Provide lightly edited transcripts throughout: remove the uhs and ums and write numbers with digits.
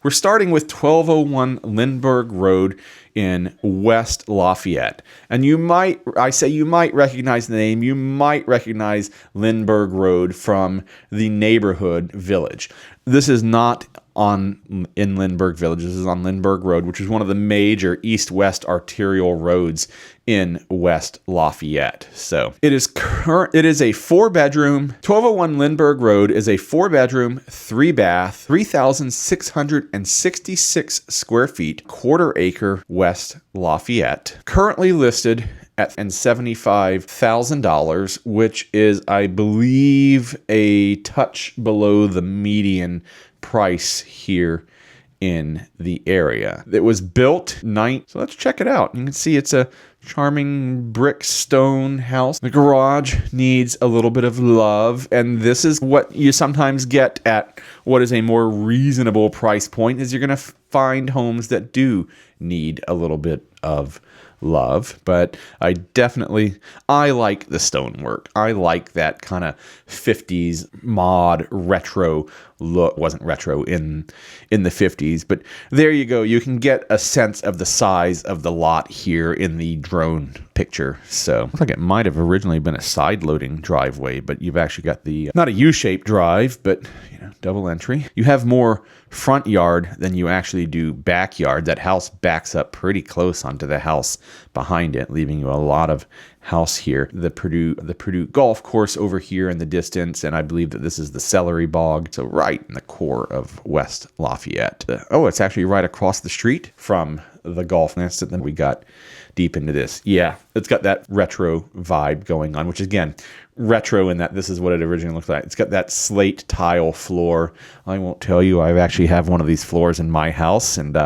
We're starting with 1201 Lindbergh Road in West Lafayette. And you might recognize the name. You might recognize Lindbergh Road from the neighborhood Village. This is not in Lindbergh Village. This is on Lindbergh Road, which is one of the major east-west arterial roads in West Lafayette. So it is a 4-bedroom. 1201 Lindbergh Road is a 4-bedroom, 3-bath, 3,666 square feet, quarter-acre West Lafayette. Currently listed at $75,000, which is, I believe, a touch below the median price here in the area. It was built so let's check it out. You can see it's a charming brick stone house. The garage needs a little bit of love, and this is what you sometimes get at what is a more reasonable price point, is you're going to find homes that do need a little bit of love. But I like the stonework. I like that kind of 50s mod retro look. It wasn't retro in the 50s, but there you go. You can get a sense of the size of the lot here in the drone picture. So looks like it might have originally been a side loading driveway, but you've actually got the not a U-shaped drive, but double entry. You have more front yard than you actually do backyard. That house backs up pretty close onto the house behind it, leaving you a lot of house here. The Purdue golf course over here in the distance, and I believe that this is the celery bog. So right in the core of West Lafayette. It's actually right across the street from the golf nest, and then we got deep into this. Yeah, it's got that retro vibe going on, which again, retro in that this is what it originally looked like. It's got that slate tile floor. I won't tell you, I actually have one of these floors in my house, and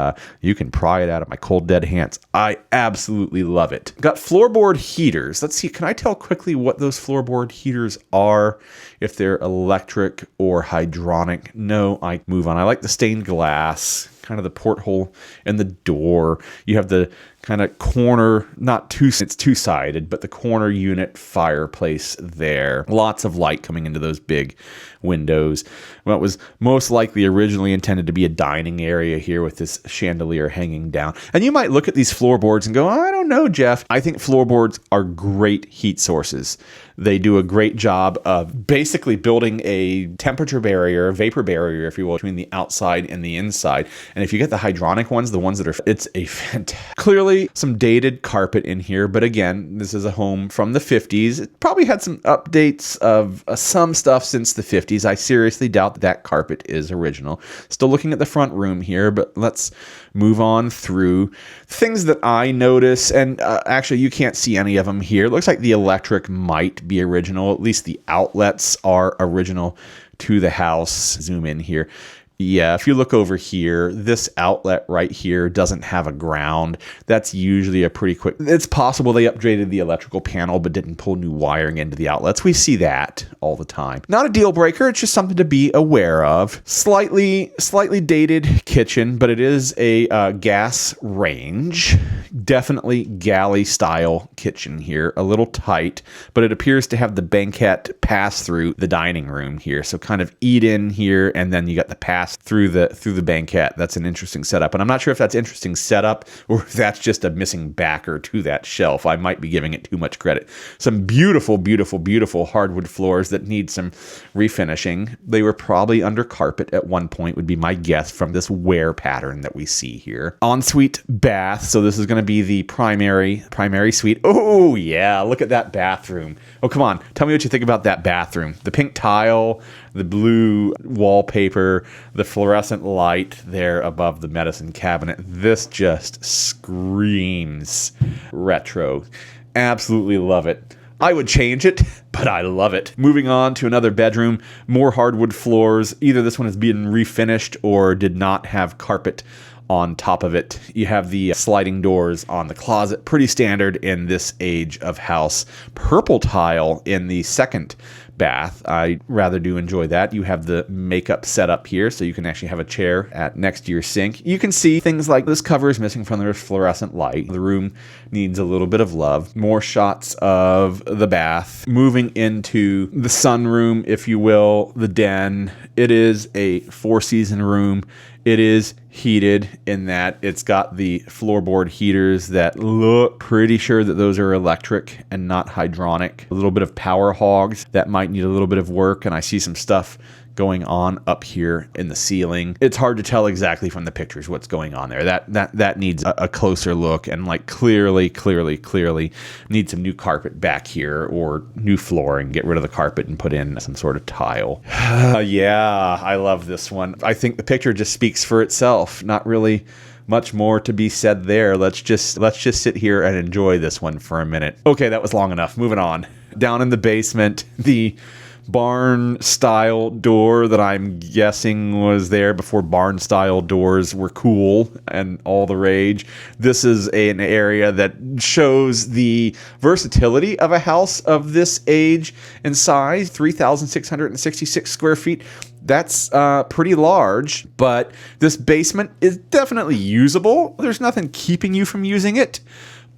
you can pry it out of my cold dead hands. I absolutely love it. Got floorboard heaters. Let's see, can I tell quickly what those floorboard heaters are? If they're electric or hydronic? No, I move on. I like the stained glass, kind of the porthole and the door. You have the kind of corner, it's two-sided, but the corner unit fireplace there. Lots of light coming into those big windows. What was most likely originally intended to be a dining area here with this chandelier hanging down. And you might look at these floorboards and go, I don't know, Geoff. I think floorboards are great heat sources. They do a great job of basically building a temperature barrier, vapor barrier, if you will, between the outside and the inside. And if you get the hydronic ones, the ones that are, it's a fantastic. Clearly some dated carpet in here, but again, this is a home from the 50s. It probably had some updates of some stuff since the 50s. I seriously doubt that carpet is original. Still looking at the front room here, but let's move on through things that I notice. And actually, you can't see any of them here. It looks like the electric might be original. At least the outlets are original to the house. Zoom in here. Yeah, if you look over here, this outlet right here doesn't have a ground. That's usually a pretty quick. It's possible they upgraded the electrical panel but didn't pull new wiring into the outlets. We see that all the time. Not a deal breaker. It's just something to be aware of. Slightly dated kitchen, but it is a gas range. Definitely galley style kitchen here. A little tight, but it appears to have the banquette pass through the dining room here. So kind of eat in here, and then you got the pass through the banquette. That's an interesting setup, and I'm not sure if that's interesting setup or if that's just a missing backer to that shelf. I might be giving it too much credit. Some beautiful hardwood floors that need some refinishing. They were probably under carpet at one point, would be my guess from this wear pattern that we see here. Ensuite bath. So this is going to be the primary suite. Oh yeah, look at that bathroom. Oh, come on, tell me what you think about that bathroom. The pink tile, the blue wallpaper, the fluorescent light there above the medicine cabinet. This just screams retro. Absolutely love it. I would change it, but I love it. Moving on to another bedroom, more hardwood floors. Either this one has been refinished or did not have carpet on top of it. You have the sliding doors on the closet. Pretty standard in this age of house. Purple tile in the second bath. I rather do enjoy that. You have the makeup set up here, so you can actually have a chair next to your sink. You can see things like this cover is missing from the fluorescent light. The room needs a little bit of love. More shots of the bath. Moving into the sunroom, if you will, the den. It is a 4-season room. It is heated in that it's got the floorboard heaters that look pretty sure that those are electric and not hydronic. A little bit of power hogs that might need a little bit of work, and I see some stuff going on up here in the ceiling. It's hard to tell exactly from the pictures what's going on there. That needs a closer look, and like clearly needs some new carpet back here or new flooring. Get rid of the carpet and put in some sort of tile. Yeah, I love this one. I think the picture just speaks for itself. Not really much more to be said there. Let's just sit here and enjoy this one for a minute. Okay, that was long enough. Moving on. Down in the basement, the barn-style door that I'm guessing was there before barn-style doors were cool and all the rage. This is an area that shows the versatility of a house of this age and size, 3,666 square feet. That's pretty large, but this basement is definitely usable. There's nothing keeping you from using it.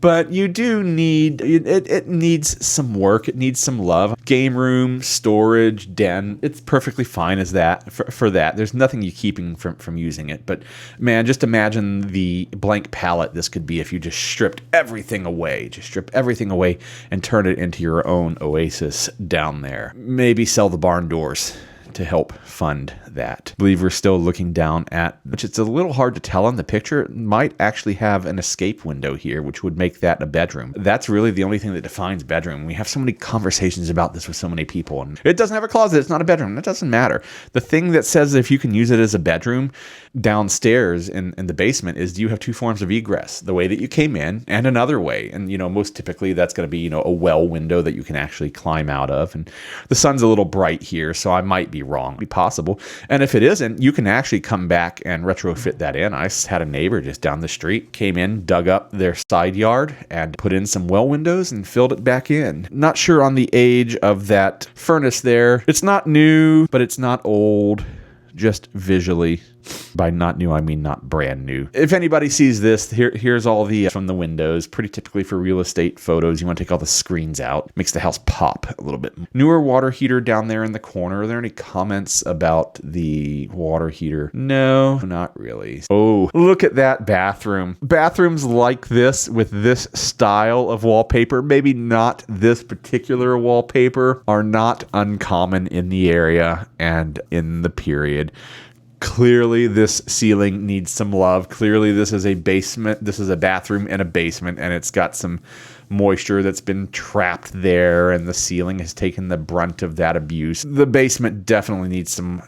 But you do need, it needs some work. It needs some love. Game room, storage, den. It's perfectly fine as that for that. There's nothing you keeping from using it. But man, just imagine the blank palette this could be if you just stripped everything away. Just strip everything away and turn it into your own oasis down there. Maybe sell the barn doors to help fund that. I believe we're still looking down at, which it's a little hard to tell on the picture. It might actually have an escape window here, which would make that a bedroom. That's really the only thing that defines bedroom. We have so many conversations about this with so many people, and it doesn't have a closet. It's not a bedroom. That doesn't matter. The thing that says if you can use it as a bedroom downstairs in the basement is, do you have two forms of egress? The way that you came in and another way. And, most typically that's going to be, a well window that you can actually climb out of. And the sun's a little bright here, so I might be wrong. Be possible. And if it isn't, you can actually come back and retrofit that in. I had a neighbor just down the street, came in, dug up their side yard and put in some well windows and filled it back in. Not sure on the age of that furnace there. It's not new, but it's not old. Just visually. By not new, I mean not brand new. If anybody sees this, here's all the from the windows. Pretty typically for real estate photos, you want to take all the screens out. Makes the house pop a little bit. Newer water heater down there in the corner. Are there any comments about the water heater? No, not really. Oh, look at that bathroom. Bathrooms like this with this style of wallpaper, maybe not this particular wallpaper, are not uncommon in the area and in the period. Clearly, this ceiling needs some love. Clearly, this is a basement. This is a bathroom in a basement, and it's got some moisture that's been trapped there, and the ceiling has taken the brunt of that abuse. The basement definitely needs some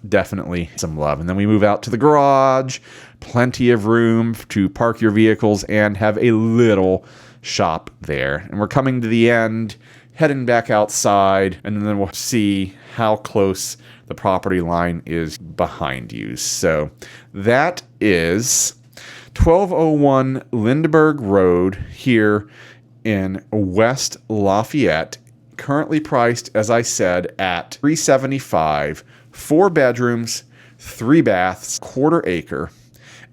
love. And then we move out to the garage. Plenty of room to park your vehicles and have a little shop there. And we're coming to the end, heading back outside, and then we'll see how close the property line is behind you. So that is 1201 Lindbergh Road here in West Lafayette. Currently priced, as I said, at $375, 4 bedrooms, 3 baths, quarter-acre.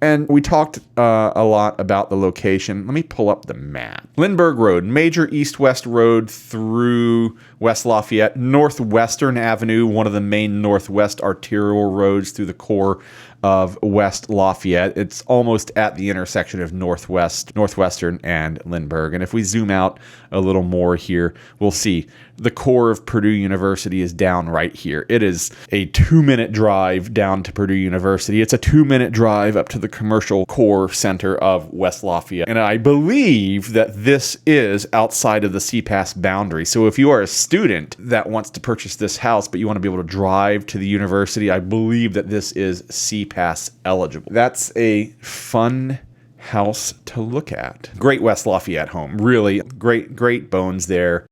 And we talked a lot about the location. Let me pull up the map. Lindbergh Road, major east-west road through West Lafayette. Northwestern Avenue, one of the main northwest arterial roads through the core of West Lafayette. It's almost at the intersection of Northwestern, and Lindbergh. And if we zoom out a little more here, we'll see the core of Purdue University is down right here. It is a 2-minute drive down to Purdue University. It's a 2-minute drive up to the commercial core center of West Lafayette. And I believe that this is outside of the CPAS boundary. So if you are a student that wants to purchase this house, but you want to be able to drive to the university, I believe that this is CPAS eligible. That's a fun house to look at. Great West Lafayette home. Really great bones there.